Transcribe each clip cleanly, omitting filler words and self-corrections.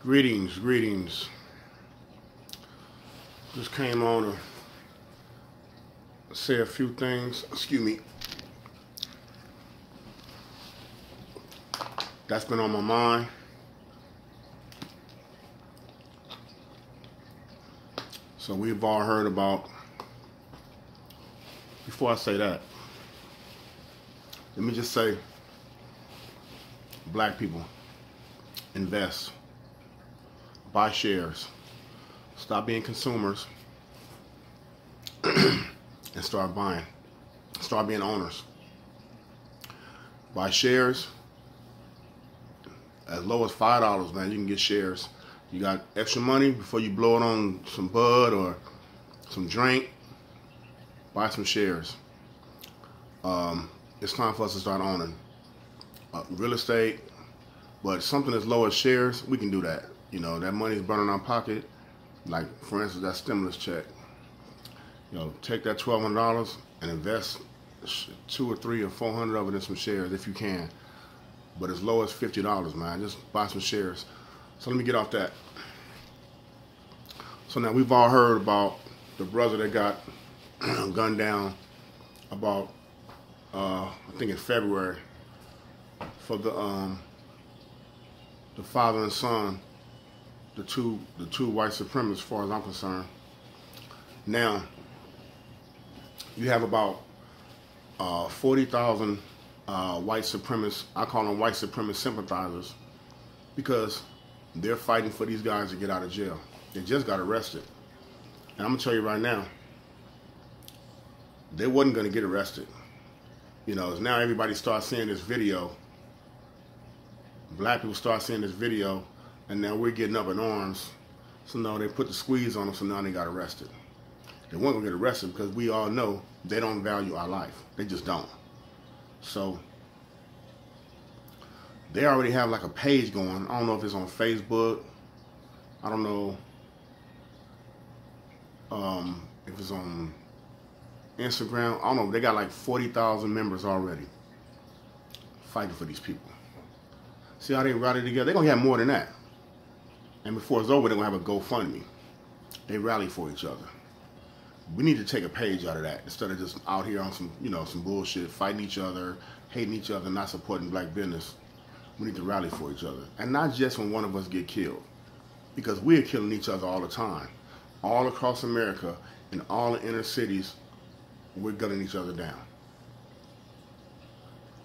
Greetings. Just came on to say a few things. Excuse me. That's been on my mind. So we've all heard about, before I say that, let me just say, black people, invest, buy shares, stop being consumers, and start buying, start being owners. Buy shares, as low as $5, man, you can get shares. You got extra money before you blow it on some bud or some drink, buy some shares. It's time for us to start owning real estate, but something as low as shares, we can do that. You know, that money's burning our pocket. Like, for instance, that stimulus check. You know, take that $1,200 and invest 200 or 300 or 400 of it in some shares if you can. But as low as $50, man, just buy some shares. So let me get off that. So now we've all heard about the brother that got gunned down about, I think in February, for the father and son, the two white supremacists, as far as I'm concerned. Now, you have about 40,000 white supremacists. I call them white supremacist sympathizers, because they're fighting for these guys to get out of jail. They just got arrested. And I'm going to tell you right now, they wasn't going to get arrested. You know, as now everybody starts seeing this video, black people start seeing this video, and now we're getting up in arms. So now they put the squeeze on them, so now they got arrested. They weren't going to get arrested because we all know they don't value our life. They just don't. So they already have like a page going. I don't know if it's on Facebook. I don't know if it's on Instagram. I don't know. They got like 40,000 members already fighting for these people. See how they rally together? They're going to have more than that. And before it's over, they're going to have a GoFundMe. They rally for each other. We need to take a page out of that instead of just out here on some, you know, some bullshit, fighting each other, hating each other, not supporting black business. We need to rally for each other. And not just when one of us get killed. Because we're killing each other all the time. All across America, in all the inner cities, we're gunning each other down.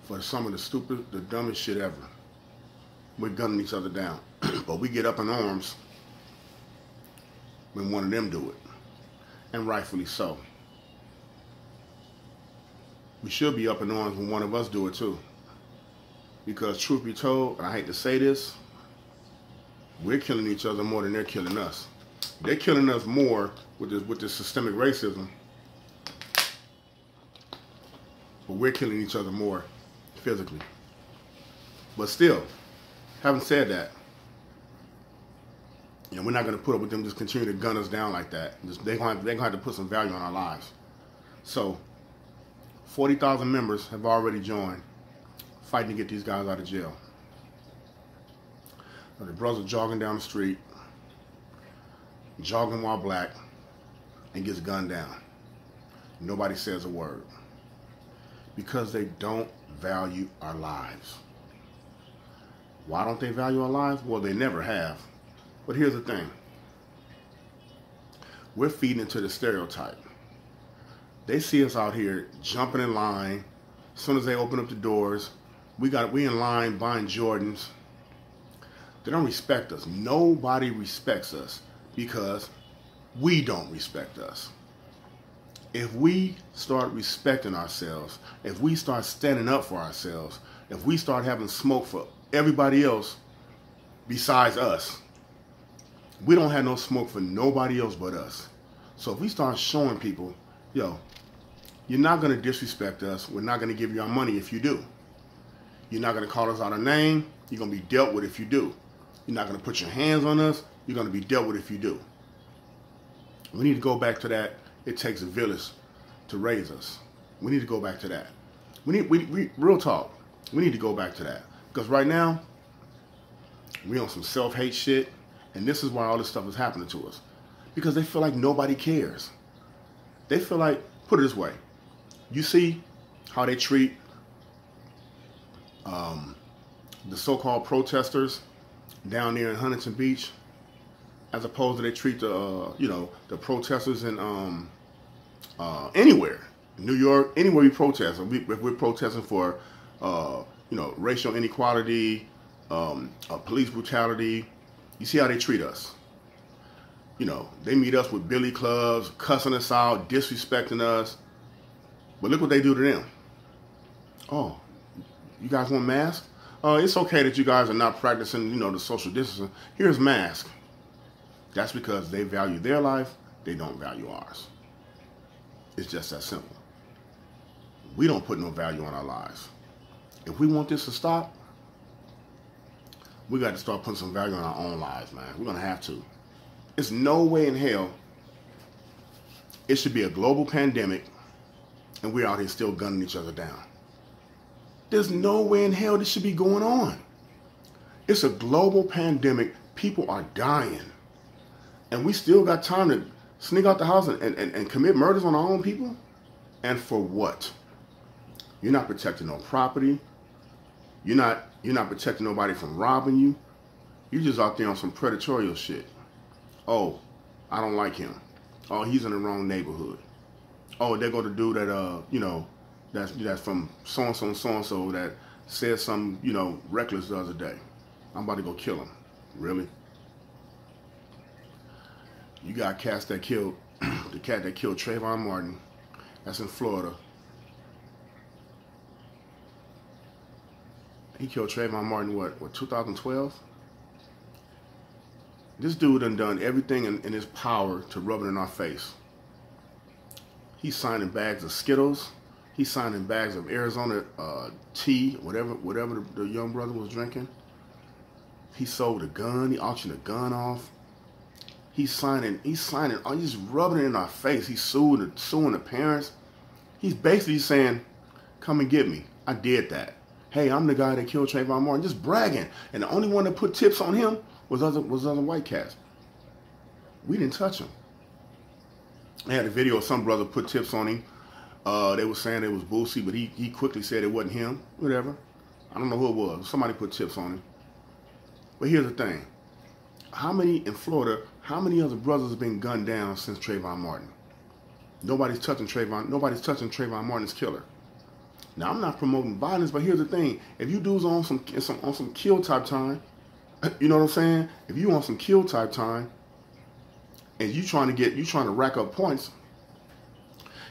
For some of the dumbest shit ever. We're gunning each other down. But we get up in arms when one of them do it. And rightfully so. We should be up in arms when one of us do it too. Because truth be told, and I hate to say this, we're killing each other more than they're killing us. They're killing us more with this systemic racism, but we're killing each other more physically. But still, having said that, you know, we're not going to put up with them just continue to gun us down like that. They're going to have to put some value on our lives. So, 40,000 members have already joined, fighting to get these guys out of jail. Now, the brother jogging down the street, jogging while black, and gets gunned down. Nobody says a word. Because they don't value our lives. Why don't they value our lives? Well, they never have. But here's the thing. We're feeding into the stereotype. They see us out here jumping in line. As soon as they open up the doors, we in line buying Jordans. They don't respect us. Nobody respects us because we don't respect us. If we start respecting ourselves, if we start standing up for ourselves, if we start having smoke for everybody else besides us, we don't have no smoke for nobody else but us. So if we start showing people, yo, you're not going to disrespect us. We're not going to give you our money if you do. You're not going to call us out a name. You're going to be dealt with if you do. You're not going to put your hands on us. You're going to be dealt with if you do. We need to go back to that. It takes a village to raise us. We need to go back to that. We real talk. We need to go back to that. Because right now, we on some self-hate shit. And this is why all this stuff is happening to us. Because they feel like nobody cares. They feel like, put it this way, you see how they treat the so-called protesters down there in Huntington Beach, as opposed to they treat the protesters in anywhere, New York, anywhere we protest. If we're protesting for racial inequality, police brutality, you see how they treat us. They meet us with billy clubs, cussing us out, disrespecting us. But look what they do to them. Oh, you guys want masks? It's okay that you guys are not practicing, the social distancing. Here's masks. That's because they value their life. They don't value ours. It's just that simple. We don't put no value on our lives. If we want this to stop, we got to start putting some value on our own lives, man. We're going to have to. There's no way in hell it should be a global pandemic and we're out here still gunning each other down. There's no way in hell this should be going on. It's a global pandemic. People are dying. And we still got time to sneak out the house and commit murders on our own people? And for what? You're not protecting no property. You're not protecting nobody from robbing you. You're just out there on some predatorial shit. Oh, I don't like him. Oh, he's in the wrong neighborhood. Oh, there go the dude that that's from so-and-so and so-and-so that said something, reckless the other day. I'm about to go kill him. Really? You got cats that killed, the cat that killed Trayvon Martin. That's in Florida. He killed Trayvon Martin, what 2012? This dude done everything in his power to rub it in our face. He's signing bags of Skittles. He's signing bags of Arizona tea, whatever the young brother was drinking. He sold a gun. He auctioned a gun off. He's signing, he's just rubbing it in our face. He's suing the parents. He's basically saying, come and get me. I did that. Hey, I'm the guy that killed Trayvon Martin. Just bragging. And the only one that put tips on him was other white cats. We didn't touch him. They had a video of some brother put tips on him. They were saying it was Boosie, but he quickly said it wasn't him. Whatever. I don't know who it was. Somebody put tips on him. But here's the thing. In Florida, how many other brothers have been gunned down since Trayvon Martin? Nobody's touching Trayvon Martin's killer. Now, I'm not promoting violence, but here's the thing. If you dudes on some kill type time, you know what I'm saying? If you on some kill type time, and you trying to rack up points,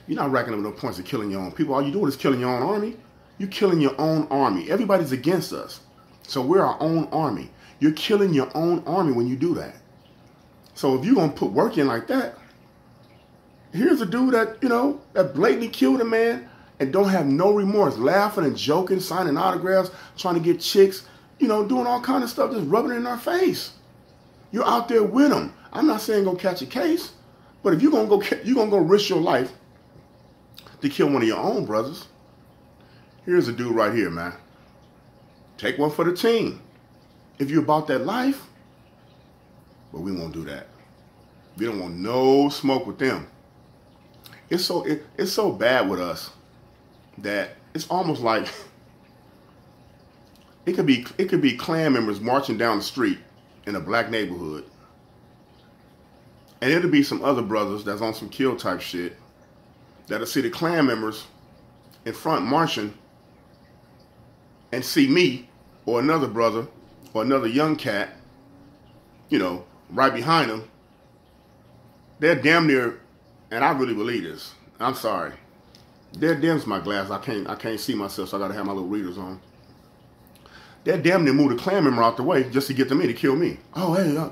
you're not racking up no points of killing your own people. All you doing is killing your own army. You're killing your own army. Everybody's against us. So we're our own army. You're killing your own army when you do that. So if you're going to put work in like that, here's a dude that, that blatantly killed a man and don't have no remorse, laughing and joking, signing autographs, trying to get chicks, doing all kind of stuff, just rubbing it in our face. You're out there with them. I'm not saying go catch a case, but if you're going to go risk your life to kill one of your own brothers, here's a dude right here, man. Take one for the team. If you're about that life, but we won't do that. We don't want no smoke with them. It's so bad with us that it's almost like it could be Klan members marching down the street in a black neighborhood, and it'll be some other brothers that's on some kill type shit that'll see the Klan members in front marching and see me or another brother or another young cat, right behind them. They're damn near, and I really believe this. I'm sorry. They're dim's my glass. I can't see myself, so I gotta have my little readers on. They're damn near move the Klan member out the way just to get to me to kill me. Oh, hey,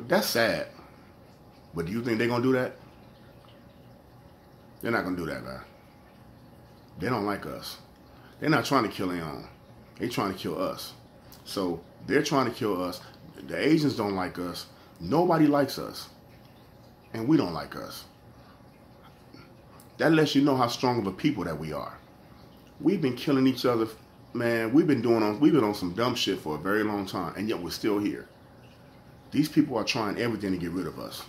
that's sad. But do you think they're gonna do that? They're not gonna do that, man. They don't like us. They're not trying to kill anyone. They're trying to kill us. So they're trying to kill us. The Asians don't like us. Nobody likes us. And we don't like us. That lets you know how strong of a people that we are. We've been killing each other, man. We've been on some dumb shit for a very long time, and yet we're still here. These people are trying everything to get rid of us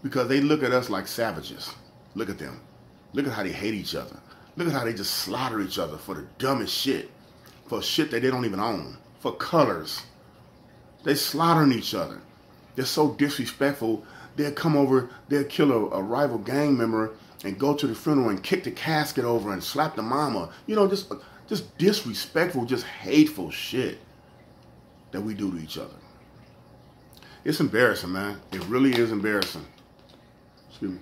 because they look at us like savages. Look at them. Look at how they hate each other. Look at how they just slaughter each other for the dumbest shit. For shit that they don't even own. For colors. They slaughtering each other. They're so disrespectful. They'll come over, they'll kill a rival gang member and go to the funeral and kick the casket over and slap the mama. You know, just disrespectful, just hateful shit that we do to each other. It's embarrassing, man. It really is embarrassing. Excuse me.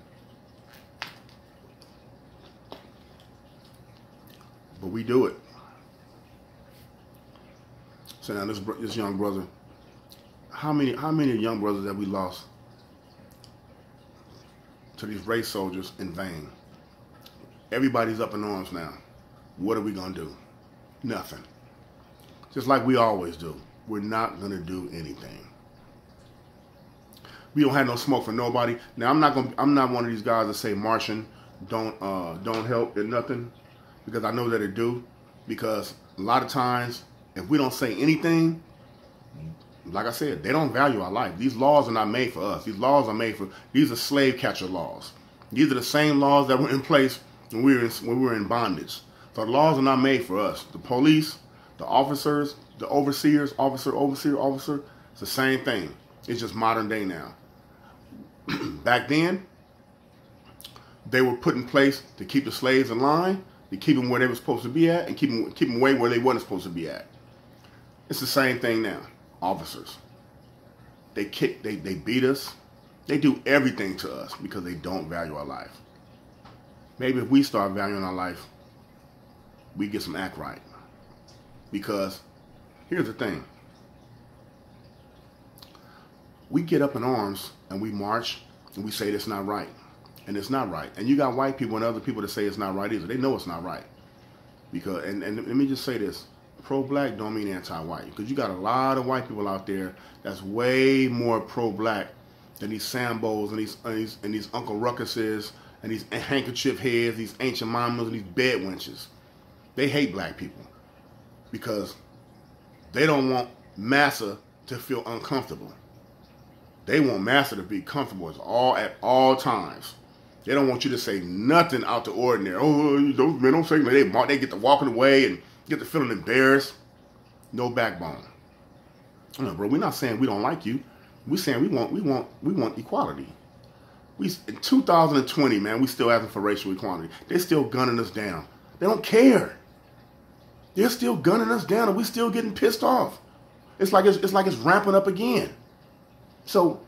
But we do it. So now this young brother, how many young brothers have we lost to these race soldiers in vain? Everybody's up in arms now. What are we going to do? Nothing. Just like we always do. We're not going to do anything. We don't have no smoke for nobody. Now I'm not one of these guys that say marching don't help or nothing, because I know that it do. Because a lot of times if we don't say anything, like I said, they don't value our life. These laws are not made for us. These laws are made for, these are slave catcher laws. These are the same laws that were in place when we were in bondage. So the laws are not made for us. The police, the officers, the overseers, officer, it's the same thing. It's just modern day now. Back then, they were put in place to keep the slaves in line, to keep them where they were supposed to be at, and keep them away where they weren't supposed to be at. It's the same thing now. Officers, they kick, they beat us, they do everything to us because they don't value our life. Maybe if we start valuing our life, we get some act right. Because here's the thing. We get up in arms and we march and we say it's not right. And it's not right. And you got white people and other people that say it's not right either. They know it's not right. Because, and let me just say this. Pro-black don't mean anti-white. Because you got a lot of white people out there that's way more pro-black than these Sambos and these Uncle Ruckuses and these handkerchief heads, these ancient mamas and these bed wenches. They hate black people because they don't want massa to feel uncomfortable. They want massa to be comfortable at all times. They don't want you to say nothing out the ordinary. Oh, those men don't say nothing. They get to walking away and get to feeling embarrassed. No backbone. No, bro, we're not saying we don't like you. We're saying we want equality. In 2020, man, we still asking for racial equality. They're still gunning us down. They don't care. They're still gunning us down, and we still getting pissed off. It's like it's ramping up again. So,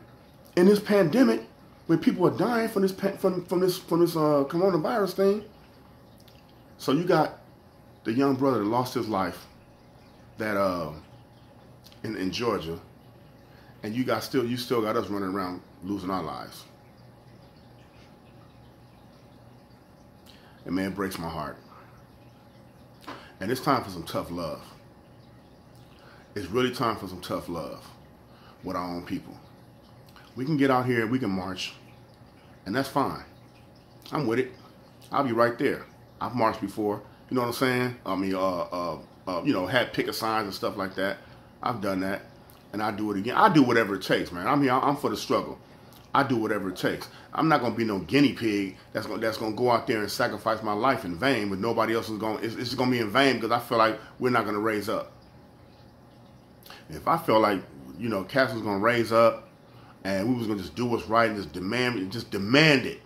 in this pandemic, when people are dying from this coronavirus thing, so you got the young brother that lost his life, that in Georgia, and you still got us running around losing our lives. And man, it breaks my heart. And it's time for some tough love. It's really time for some tough love with our own people. We can get out here, we can march, and that's fine. I'm with it. I'll be right there. I've marched before. You know what I'm saying? I mean, you know, had picket signs and stuff like that. I've done that, and I do it again. I do whatever it takes, man. I'm here. I'm for the struggle. I do whatever it takes. I'm not gonna be no guinea pig that's gonna go out there and sacrifice my life in vain, but nobody else is going. It's gonna be in vain because I feel like we're not gonna raise up. If I feel like, you know, Cass was gonna raise up, and we was gonna just do what's right and just demand it,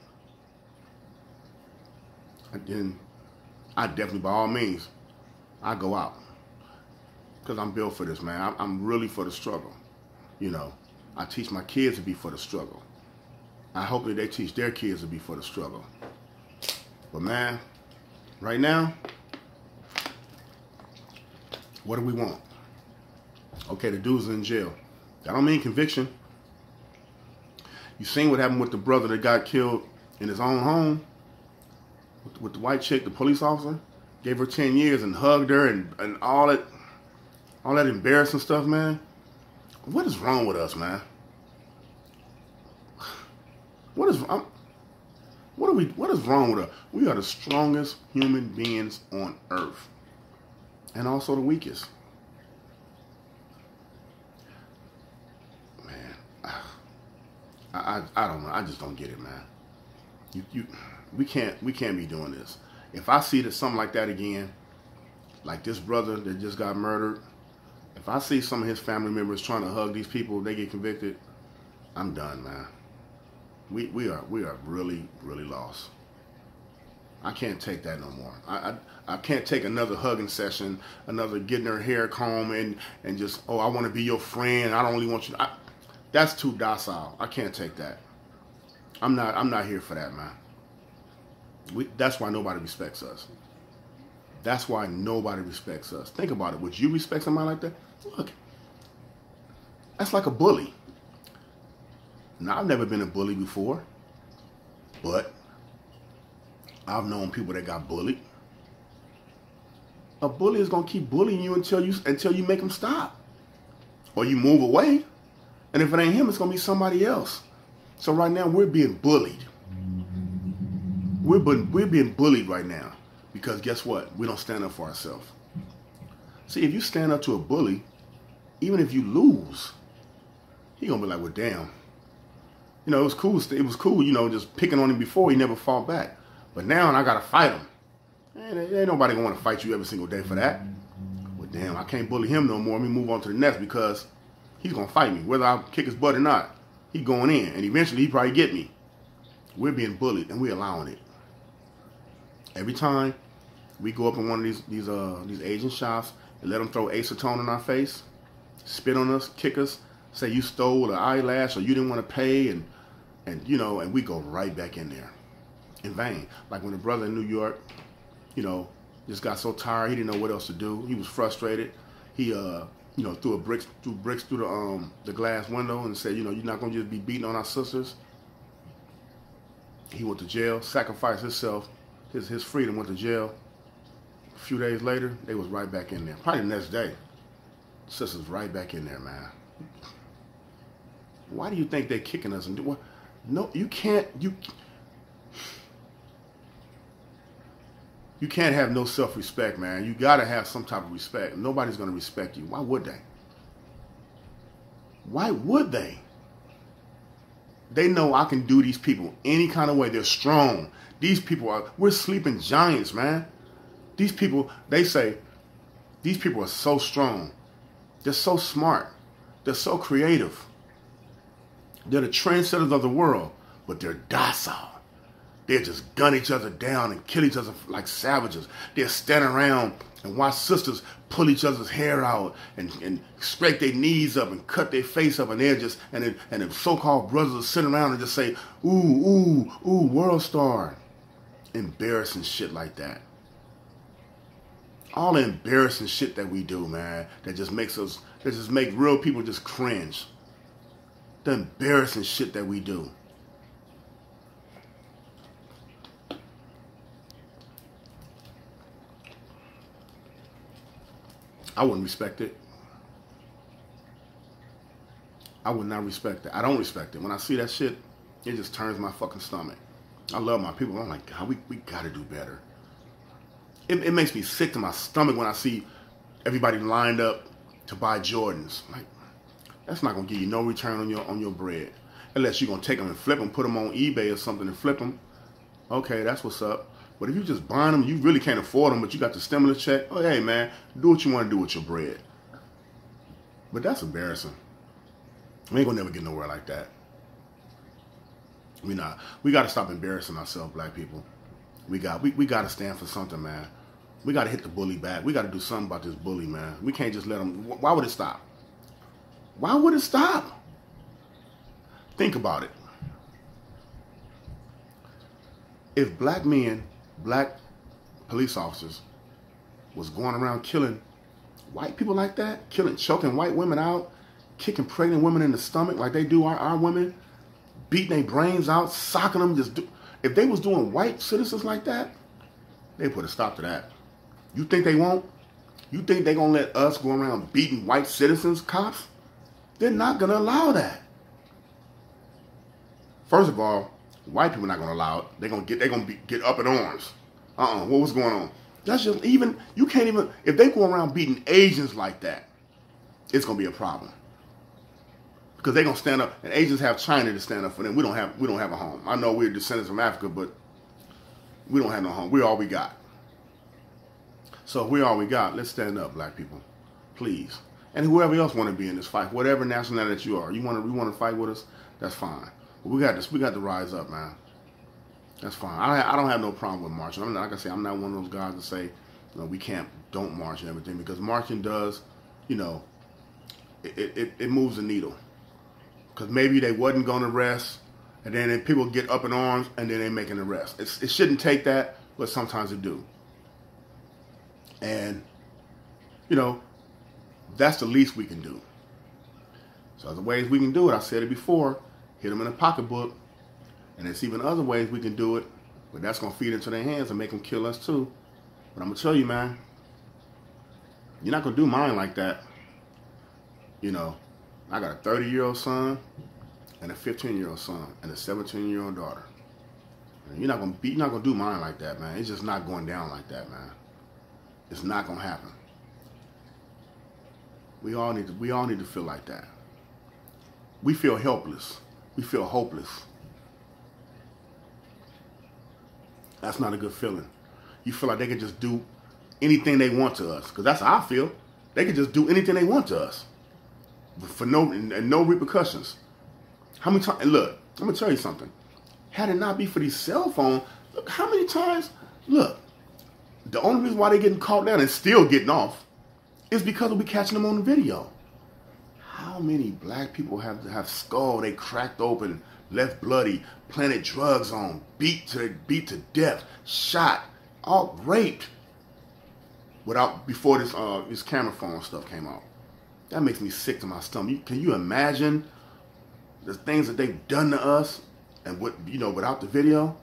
then I definitely, by all means, I go out because I'm built for this, man. I'm really for the struggle. You know, I teach my kids to be for the struggle. I hope that they teach their kids to be for the struggle. But man, right now, what do we want? Okay, the dude's in jail. That don't mean conviction. You seen what happened with the brother that got killed in his own home? With the white chick, the police officer? Gave her 10 years and hugged her and all that embarrassing stuff, man. What is wrong with us, man? What is wrong with us? We are the strongest human beings on earth. And also the weakest. Man, I don't know. I just don't get it, man. We can't be doing this. If I see that something like that again, like this brother that just got murdered, if I see some of his family members trying to hug these people, they get convicted, I'm done, man. We are really, really lost. I can't take that no more. I can't take another hugging session, another getting her hair combed and just, oh, I want to be your friend. I don't really want you. That's too docile. I can't take that. I'm not here for that, man. That's why nobody respects us. That's why nobody respects us. Think about it. Would you respect somebody like that? Look, that's like a bully. Now, I've never been a bully before, but I've known people that got bullied. A bully is gonna keep bullying you until you make him stop, or you move away. And if it ain't him, it's gonna be somebody else. So right now we're being bullied. We're being bullied right now because guess what? We don't stand up for ourselves. See, if you stand up to a bully, even if you lose, he gonna be like, well, damn. You know, it was cool. It was cool, you know, just picking on him before. He never fought back. But now I gotta fight him. Man, ain't nobody gonna want to fight you every single day for that. Well, damn, I can't bully him no more. Let me move on to the next because he's gonna fight me, whether I kick his butt or not. He going in, and eventually he probably get me. We're being bullied, and we're allowing it. Every time we go up in one of these Asian shops and let them throw acetone in our face, spit on us, kick us, say you stole an eyelash or you didn't want to pay, and you know, and we go right back in there in vain. Like when the brother in New York, you know, just got so tired he didn't know what else to do. He was frustrated. He you know, threw bricks through the glass window and said, you know, you're not gonna just be beating on our sisters. He went to jail, sacrificed himself, his freedom, went to jail. A few days later, they was right back in there. Probably the next day, sisters right back in there, man. Why do you think they're kicking us and do what? No, you can't. You can't have no self-respect, man. You gotta have some type of respect. Nobody's gonna respect you. Why would they? Why would they? They know I can do these people any kind of way. They're strong. These people we're sleeping giants, man. These people, they say, these people are so strong. They're so smart. They're so creative. They're the trendsetters of the world, but they're docile. They just gun each other down and kill each other like savages. They'll stand around and watch sisters pull each other's hair out and scrape their knees up and cut their face up, and they're just and the so-called brothers will sit around and just say, ooh, ooh, ooh, world star. Embarrassing shit like that. All the embarrassing shit that we do, man, that just makes real people just cringe. The embarrassing shit that we do. I wouldn't respect it. I would not respect it. I don't respect it. When I see that shit, it just turns my fucking stomach. I love my people. I'm like, God, we gotta do better. It makes me sick to my stomach when I see everybody lined up to buy Jordans. Like, that's not gonna give you no return on your bread. Unless you're gonna take them and flip them, put them on eBay or something and flip them. Okay, that's what's up. But if you just buying them, you really can't afford them, but you got the stimulus check. Oh, hey, man, do what you want to do with your bread. But that's embarrassing. We ain't gonna never get nowhere like that. We got to stop embarrassing ourselves, black people. We got to stand for something, man. We got to hit the bully back. We got to do something about this bully, man. We can't just let them. Why would it stop? Why would it stop? Think about it. If black men, black police officers was going around killing white people like that, choking white women out, kicking pregnant women in the stomach like they do our women, beating their brains out, socking them, if they was doing white citizens like that, they put a stop to that. You think they won't? You think they gonna let us go around beating white citizens, cops? They're not gonna allow that. First of all, white people not gonna allow it. They're gonna get up in arms. What was going on? That's just you can't even, if they go around beating Asians like that, it's gonna be a problem. because they're gonna stand up, and Asians have China to stand up for them. We don't have a home. I know we're descendants from Africa, but we don't have no home. We're all we got. So if we're all we got, let's stand up, black people, please. And whoever else want to be in this fight, whatever nationality that you are, you want to fight with us, that's fine. But we got this. We got to rise up, man. That's fine. I don't have no problem with marching. I'm not, like I say, I'm not one of those guys that say, you know, don't march and everything, because marching does, you know, it moves the needle. Because maybe they wasn't going to rest, and then people get up in arms, and then they make an arrest. It shouldn't take that, but sometimes it do. And, you know, that's the least we can do. So other ways we can do it, I said it before, hit them in the pocketbook. And there's even other ways we can do it, but that's going to feed into their hands and make them kill us too. But I'm going to tell you, man, you're not going to do mine like that. You know, I got a 30-year-old son and a 15-year-old son and a 17-year-old daughter. And you're not going to do mine like that, man. It's just not going down like that, man. It's not going to happen. We all need to feel like that. We feel helpless. We feel hopeless. That's not a good feeling. You feel like they can just do anything they want to us, because that's how I feel. They can just do anything they want to us for no repercussions. How many times? Look, I'm gonna tell you something. Had it not be for these cell phones, look how many times. Look, the only reason why they're getting caught down and still getting off is because we catching them on the video. How many black people have skull they cracked open, left bloody, planted drugs on, beat to death, shot, all raped before this camera phone stuff came out? That makes me sick to my stomach. Can you imagine the things that they've done to us, and what, you know, without the video?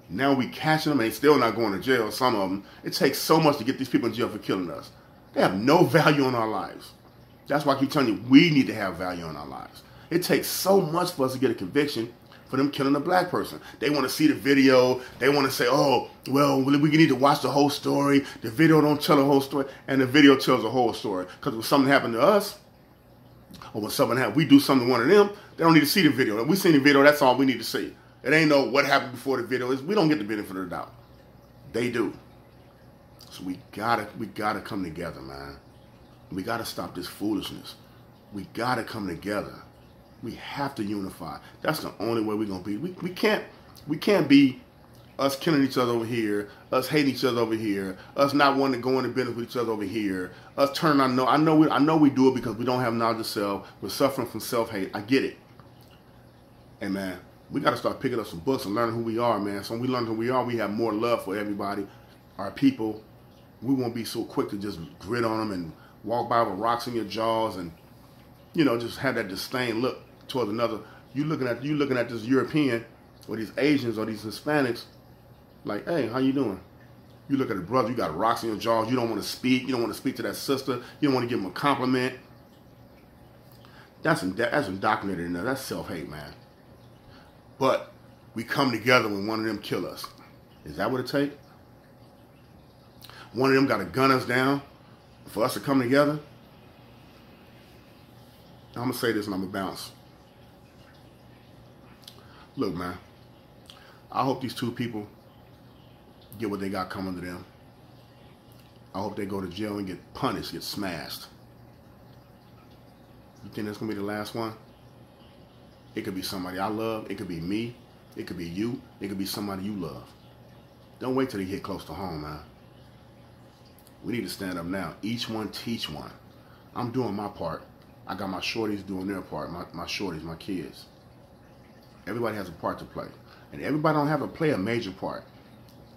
Now we catching them and they still not going to jail. Some of them. It takes so much to get these people in jail for killing us. They have no value in our lives. That's why I keep telling you, we need to have value in our lives. It takes so much for us to get a conviction for them killing a black person. They want to see the video. They want to say, oh, well, we need to watch the whole story. The video don't tell the whole story. And the video tells the whole story. Because when something happened to us, or when something happened, we do something to one of them, they don't need to see the video. If we see the video, that's all we need to see. It ain't no what happened before the video. We don't get the benefit of the doubt. They do. So we gotta come together, man. We gotta stop this foolishness. We gotta come together. We have to unify. That's the only way we're gonna be. We can't be us killing each other over here, us hating each other over here, us not wanting to go into business with each other over here, us turning I know we do it because we don't have knowledge of self. We're suffering from self-hate. I get it. And man, we got to start picking up some books and learning who we are, man. So when we learn who we are, we have more love for everybody, our people. We won't be so quick to just grit on them and walk by with rocks in your jaws and, you know, just have that disdain look towards another. You looking at this European or these Asians or these Hispanics, like, hey, how you doing? You look at a brother, you got rocks in your jaws. You don't want to speak. You don't want to speak to that sister. You don't want to give them a compliment. That's indoctrinated in there. That's self-hate, man. But we come together when one of them kill us. Is that what it takes? One of them got to gun us down for us to come together? I'm going to say this and I'm going to bounce. Look, man, I hope these two people get what they got coming to them. I hope they go to jail and get punished, get smashed. You think that's going to be the last one? It could be somebody I love. It could be me. It could be you. It could be somebody you love. Don't wait till they get close to home, man. We need to stand up now. Each one teach one. I'm doing my part. I got my shorties doing their part. My shorties, my kids. Everybody has a part to play. And everybody don't have to play a major part.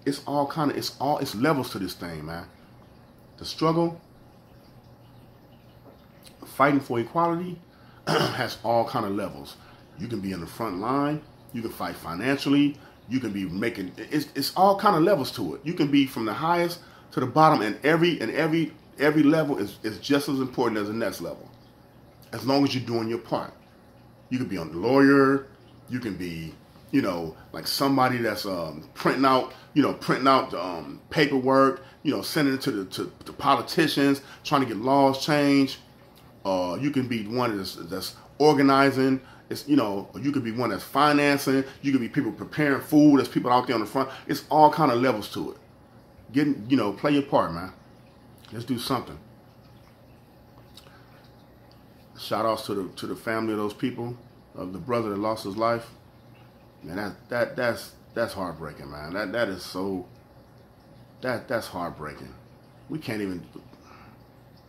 It's levels to this thing, man. The struggle, fighting for equality, has all kind of levels. You can be in the front line. You can fight financially. You can be making, it's all kind of levels to it. You can be from the highest to the bottom, and every level is just as important as the next level. As long as you're doing your part. You could be a lawyer. You can be, you know, like somebody that's printing out paperwork, you know, sending it to the politicians, trying to get laws changed. You can be one that's organizing. It's, you know, you could be one that's financing. You could be people preparing food. There's people out there on the front. It's all kind of levels to it. You know, play your part, man. Let's do something. Shout outs to the family of those people, of the brother that lost his life. Man, that's heartbreaking, man. That is so. That's heartbreaking. We can't even.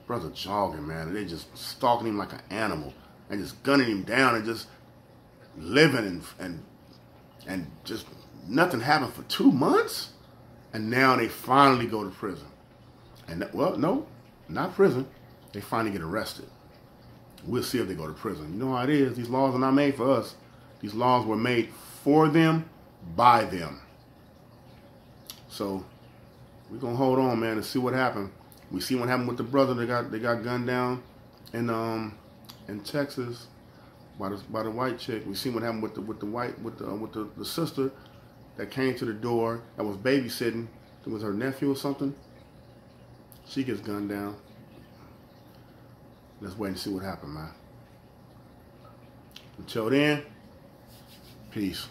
Brother jogging, man. They just stalking him like an animal and just gunning him down and just living and just nothing happened for 2 months, and now they finally go to prison. And well, no, not prison. They finally get arrested. We'll see if they go to prison. You know how it is. These laws are not made for us. These laws were made for them, by them. So we're gonna hold on, man, and see what happened. We see what happened with the brother that got gunned down in Texas by the white chick. We see what happened with the sister that came to the door that was babysitting. It was her nephew or something. She gets gunned down. Let's wait and see what happened, man. Until then, peace.